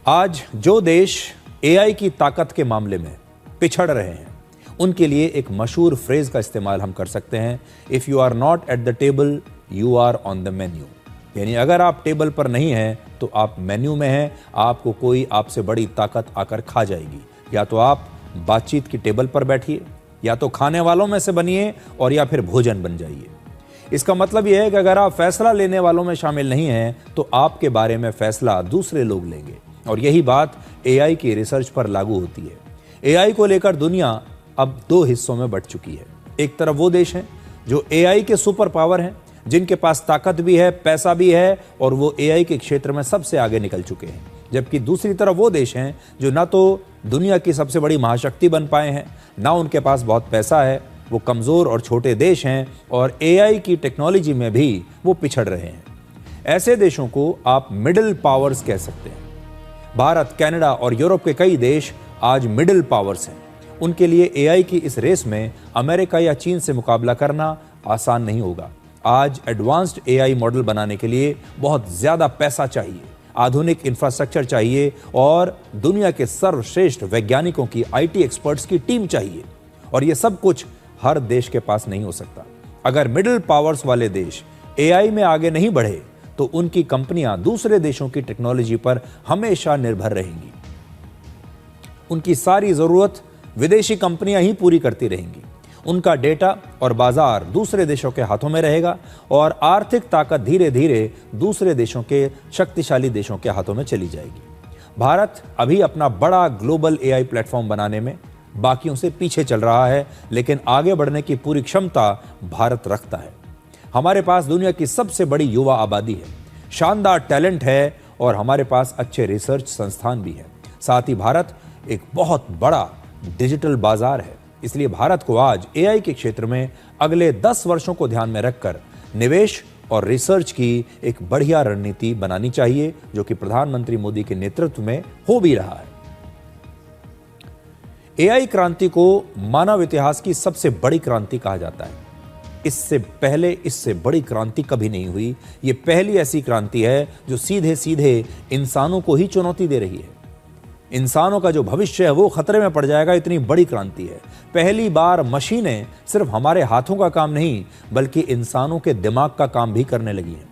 आज जो देश एआई की ताकत के मामले में पिछड़ रहे हैं, उनके लिए एक मशहूर फ्रेज का इस्तेमाल हम कर सकते हैं, if you are not at the table you are on the menu. यानी अगर आप टेबल पर नहीं हैं तो आप मेन्यू में हैं, आपको कोई आपसे बड़ी ताकत आकर खा जाएगी। या तो आप बातचीत की टेबल पर बैठिए, या तो खाने वालों में से बनिए, और या फिर भोजन बन जाइए। इसका मतलब यह है कि अगर आप फैसला लेने वालों में शामिल नहीं हैं तो आपके बारे में फैसला दूसरे लोग लेंगे। और यही बात एआई की रिसर्च पर लागू होती है। एआई को लेकर दुनिया अब दो हिस्सों में बंट चुकी है। एक तरफ वो देश हैं जो एआई के सुपर पावर हैं, जिनके पास ताकत भी है, पैसा भी है, और वो एआई के क्षेत्र में सबसे आगे निकल चुके हैं। जबकि दूसरी तरफ वो देश हैं जो ना तो दुनिया की सबसे बड़ी महाशक्ति बन पाए हैं, ना उनके पास बहुत पैसा है, वो कमज़ोर और छोटे देश हैं, और एआई की टेक्नोलॉजी में भी वो पिछड़ रहे हैं। ऐसे देशों को आप मिडिल पावर्स कह सकते हैं। भारत, कनाडा और यूरोप के कई देश आज मिडिल पावर्स हैं। उनके लिए एआई की इस रेस में अमेरिका या चीन से मुकाबला करना आसान नहीं होगा। आज एडवांस्ड एआई मॉडल बनाने के लिए बहुत ज़्यादा पैसा चाहिए, आधुनिक इंफ्रास्ट्रक्चर चाहिए, और दुनिया के सर्वश्रेष्ठ वैज्ञानिकों की आईटी एक्सपर्ट्स की टीम चाहिए। और ये सब कुछ हर देश के पास नहीं हो सकता। अगर मिडिल पावर्स वाले देश एआई में आगे नहीं बढ़े तो उनकी कंपनियां दूसरे देशों की टेक्नोलॉजी पर हमेशा निर्भर रहेंगी। उनकी सारी जरूरत विदेशी कंपनियां ही पूरी करती रहेंगी। उनका डेटा और बाजार दूसरे देशों के हाथों में रहेगा, और आर्थिक ताकत धीरे धीरे दूसरे देशों के शक्तिशाली देशों के हाथों में चली जाएगी। भारत अभी अपना बड़ा ग्लोबल एआई प्लेटफॉर्म बनाने में बाकियों से पीछे चल रहा है, लेकिन आगे बढ़ने की पूरी क्षमता भारत रखता है। हमारे पास दुनिया की सबसे बड़ी युवा आबादी है, शानदार टैलेंट है, और हमारे पास अच्छे रिसर्च संस्थान भी हैं। साथ ही भारत एक बहुत बड़ा डिजिटल बाजार है। इसलिए भारत को आज एआई के क्षेत्र में अगले 10 वर्षों को ध्यान में रखकर निवेश और रिसर्च की एक बढ़िया रणनीति बनानी चाहिए, जो कि प्रधानमंत्री मोदी के नेतृत्व में हो भी रहा है। एआई क्रांति को मानव इतिहास की सबसे बड़ी क्रांति कहा जाता है। इससे पहले इससे बड़ी क्रांति कभी नहीं हुई। यह पहली ऐसी क्रांति है जो सीधे सीधे इंसानों को ही चुनौती दे रही है। इंसानों का जो भविष्य है वो खतरे में पड़ जाएगा, इतनी बड़ी क्रांति है। पहली बार मशीनें सिर्फ हमारे हाथों का काम नहीं, बल्कि इंसानों के दिमाग का काम भी करने लगी हैं।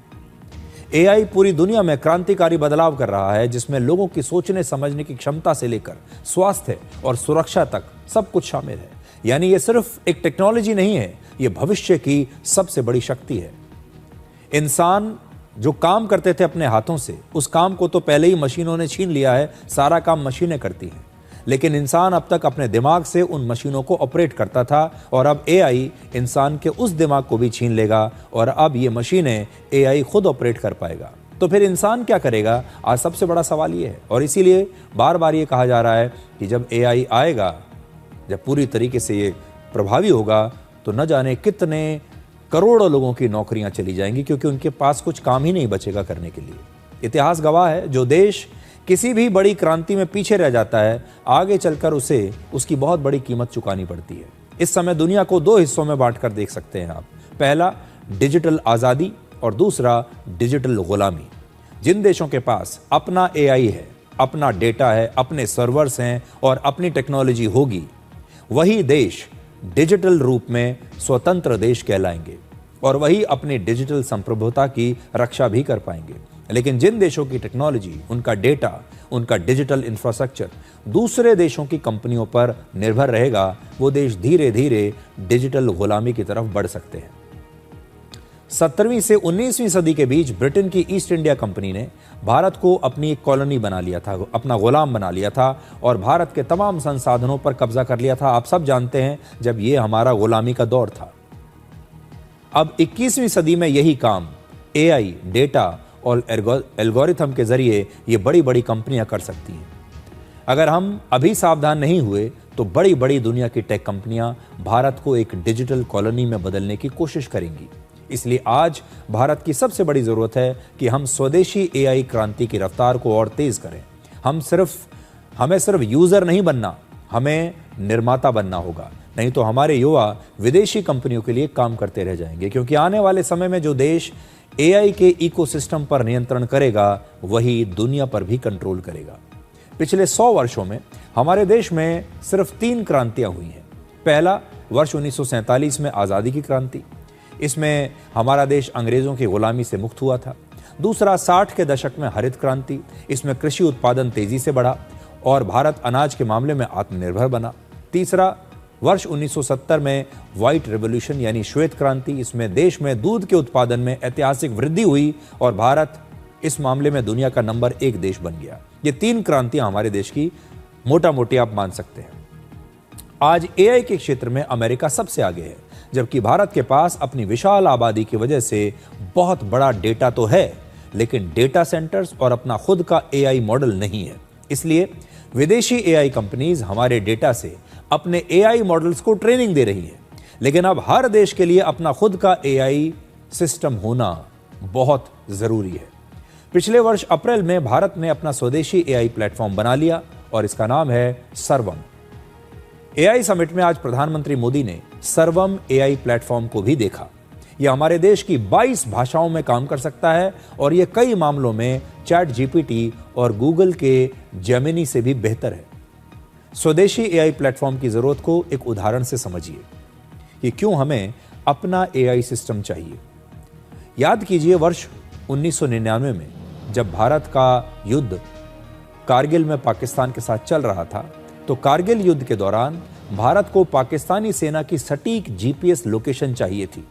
एआई पूरी दुनिया में क्रांतिकारी बदलाव कर रहा है, जिसमें लोगों की सोचने समझने की क्षमता से लेकर स्वास्थ्य और सुरक्षा तक सब कुछ शामिल है। यानी ये सिर्फ एक टेक्नोलॉजी नहीं है, ये भविष्य की सबसे बड़ी शक्ति है। इंसान जो काम करते थे अपने हाथों से, उस काम को तो पहले ही मशीनों ने छीन लिया है। सारा काम मशीनें करती हैं, लेकिन इंसान अब तक अपने दिमाग से उन मशीनों को ऑपरेट करता था, और अब एआई इंसान के उस दिमाग को भी छीन लेगा, और अब ये मशीनें एआई खुद ऑपरेट कर पाएगा। तो फिर इंसान क्या करेगा? आज सबसे बड़ा सवाल ये है। और इसीलिए बार बार ये कहा जा रहा है कि जब एआई आएगा, जब पूरी तरीके से ये प्रभावी होगा, तो न जाने कितने करोड़ों लोगों की नौकरियां चली जाएंगी, क्योंकि उनके पास कुछ काम ही नहीं बचेगा करने के लिए। इतिहास गवाह है, जो देश किसी भी बड़ी क्रांति में पीछे रह जाता है, आगे चलकर उसे उसकी बहुत बड़ी कीमत चुकानी पड़ती है। इस समय दुनिया को दो हिस्सों में बांटकर देख सकते हैं आप। पहला डिजिटल आज़ादी, और दूसरा डिजिटल गुलामी। जिन देशों के पास अपना एआई है, अपना डेटा है, अपने सर्वर्स हैं और अपनी टेक्नोलॉजी होगी, वही देश डिजिटल रूप में स्वतंत्र देश कहलाएंगे, और वही अपनी डिजिटल संप्रभुता की रक्षा भी कर पाएंगे। लेकिन जिन देशों की टेक्नोलॉजी, उनका डेटा, उनका डिजिटल इंफ्रास्ट्रक्चर दूसरे देशों की कंपनियों पर निर्भर रहेगा, वो देश धीरे धीरे डिजिटल गुलामी की तरफ बढ़ सकते हैं। 17वीं से 19वीं सदी के बीच ब्रिटेन की ईस्ट इंडिया कंपनी ने भारत को अपनी एक कॉलोनी बना लिया था, अपना गुलाम बना लिया था, और भारत के तमाम संसाधनों पर कब्जा कर लिया था। आप सब जानते हैं जब ये हमारा गुलामी का दौर था। अब 21वीं सदी में यही काम एआई, डेटा और एल्गोरिथम के जरिए ये बड़ी बड़ी कंपनियां कर सकती हैं। अगर हम अभी सावधान नहीं हुए तो बड़ी बड़ी दुनिया की टेक कंपनियां भारत को एक डिजिटल कॉलोनी में बदलने की कोशिश करेंगी। इसलिए आज भारत की सबसे बड़ी जरूरत है कि हम स्वदेशी एआई क्रांति की रफ्तार को और तेज करें। हमें सिर्फ यूजर नहीं बनना, हमें निर्माता बनना होगा। नहीं तो हमारे युवा विदेशी कंपनियों के लिए काम करते रह जाएंगे, क्योंकि आने वाले समय में जो देश एआई के इकोसिस्टम पर नियंत्रण करेगा, वही दुनिया पर भी कंट्रोल करेगा। पिछले 100 वर्षों में हमारे देश में सिर्फ 3 क्रांतियां हुई हैं। पहला, वर्ष 1947 में आज़ादी की क्रांति। इसमें हमारा देश अंग्रेजों की गुलामी से मुक्त हुआ था। दूसरा, 60 के दशक में हरित क्रांति। इसमें कृषि उत्पादन तेजी से बढ़ा और भारत अनाज के मामले में आत्मनिर्भर बना। तीसरा, वर्ष 1970 में व्हाइट रेवोल्यूशन यानी श्वेत क्रांति। इसमें देश में दूध के उत्पादन में ऐतिहासिक वृद्धि हुई और भारत इस मामले में दुनिया का नंबर 1 देश बन गया। ये 3 क्रांतियां हमारे देश की मोटा मोटी आप मान सकते हैं। आज एआई के क्षेत्र में अमेरिका सबसे आगे है, जबकि भारत के पास अपनी विशाल आबादी की वजह से बहुत बड़ा डेटा तो है, लेकिन डेटा सेंटर्स और अपना खुद का एआई मॉडल नहीं है। इसलिए विदेशी एआई कंपनीज हमारे डेटा से अपने एआई मॉडल्स को ट्रेनिंग दे रही है। लेकिन अब हर देश के लिए अपना खुद का एआई सिस्टम होना बहुत जरूरी है। पिछले वर्ष अप्रैल में भारत ने अपना स्वदेशी एआई प्लेटफॉर्म बना लिया और इसका नाम है सर्वम। एआई समिट में आज प्रधानमंत्री मोदी ने सर्वम एआई प्लेटफॉर्म को भी देखा। यह हमारे देश की 22 भाषाओं में काम कर सकता है और यह कई मामलों में चैट जीपीटी और गूगल के जेमिनी से भी बेहतर है। स्वदेशी एआई प्लेटफॉर्म की जरूरत को एक उदाहरण से समझिए कि क्यों हमें अपना एआई सिस्टम चाहिए। याद कीजिए, वर्ष 1999 में जब भारत का युद्ध कारगिल में पाकिस्तान के साथ चल रहा था, तो कारगिल युद्ध के दौरान भारत को पाकिस्तानी सेना की सटीक जीपीएस लोकेशन चाहिए थी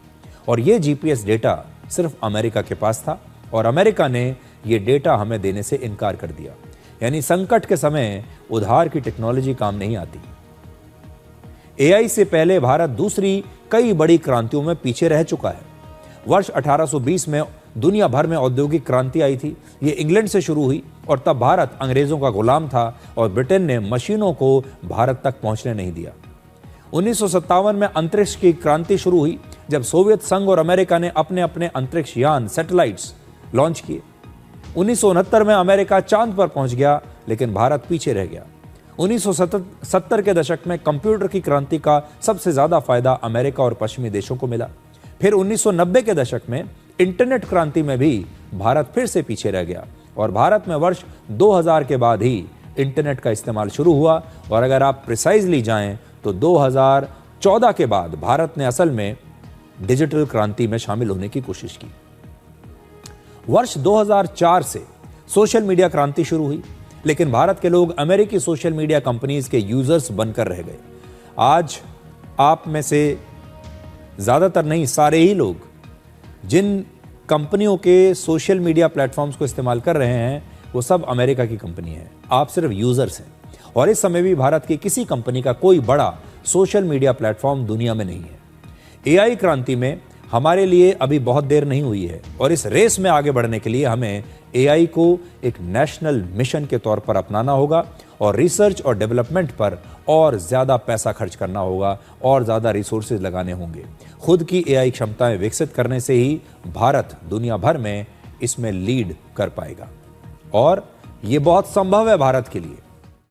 और यह जीपीएस डेटा सिर्फ अमेरिका के पास था और अमेरिका ने यह डेटा हमें देने से इनकार कर दिया। यानी संकट के समय उधार की टेक्नोलॉजी काम नहीं आती। एआई से पहले भारत दूसरी कई बड़ी क्रांतियों में पीछे रह चुका है। वर्ष 1820 में दुनिया भर में औद्योगिक क्रांति आई थी। ये इंग्लैंड से शुरू हुई और तब भारत अंग्रेजों का गुलाम था और ब्रिटेन ने मशीनों को भारत तक पहुंचने नहीं दिया। 1957 में अंतरिक्ष की क्रांति शुरू हुई जब सोवियत संघ और अमेरिका ने अपने अपने अंतरिक्ष यान सैटेलाइट्स लॉन्च किए। 1969 में अमेरिका चांद पर पहुंच गया, लेकिन भारत पीछे रह गया। 1970 के दशक में कंप्यूटर की क्रांति का सबसे ज्यादा फायदा अमेरिका और पश्चिमी देशों को मिला। फिर 1990 के दशक में इंटरनेट क्रांति में भी भारत फिर से पीछे रह गया और भारत में वर्ष 2000 के बाद ही इंटरनेट का इस्तेमाल शुरू हुआ और अगर आप प्रिसाइजली जाएं तो 2014 के बाद भारत ने असल में डिजिटल क्रांति में शामिल होने की कोशिश की। वर्ष 2004 से सोशल मीडिया क्रांति शुरू हुई, लेकिन भारत के लोग अमेरिकी सोशल मीडिया कंपनीज के यूजर्स बनकर रह गए। आज आप में से ज्यादातर नहीं, सारे ही लोग जिन कंपनियों के सोशल मीडिया प्लेटफॉर्म्स को इस्तेमाल कर रहे हैं वो सब अमेरिका की कंपनी है। आप सिर्फ यूजर्स हैं और इस समय भी भारत की किसी कंपनी का कोई बड़ा सोशल मीडिया प्लेटफॉर्म दुनिया में नहीं है। एआई क्रांति में हमारे लिए अभी बहुत देर नहीं हुई है और इस रेस में आगे बढ़ने के लिए हमें एआई को एक नेशनल मिशन के तौर पर अपनाना होगा और रिसर्च और डेवलपमेंट पर और ज्यादा पैसा खर्च करना होगा और ज्यादा रिसोर्सेज लगाने होंगे। खुद की एआई क्षमताएं विकसित करने से ही भारत दुनिया भर में इसमें लीड कर पाएगा और यह बहुत संभव है भारत के लिए।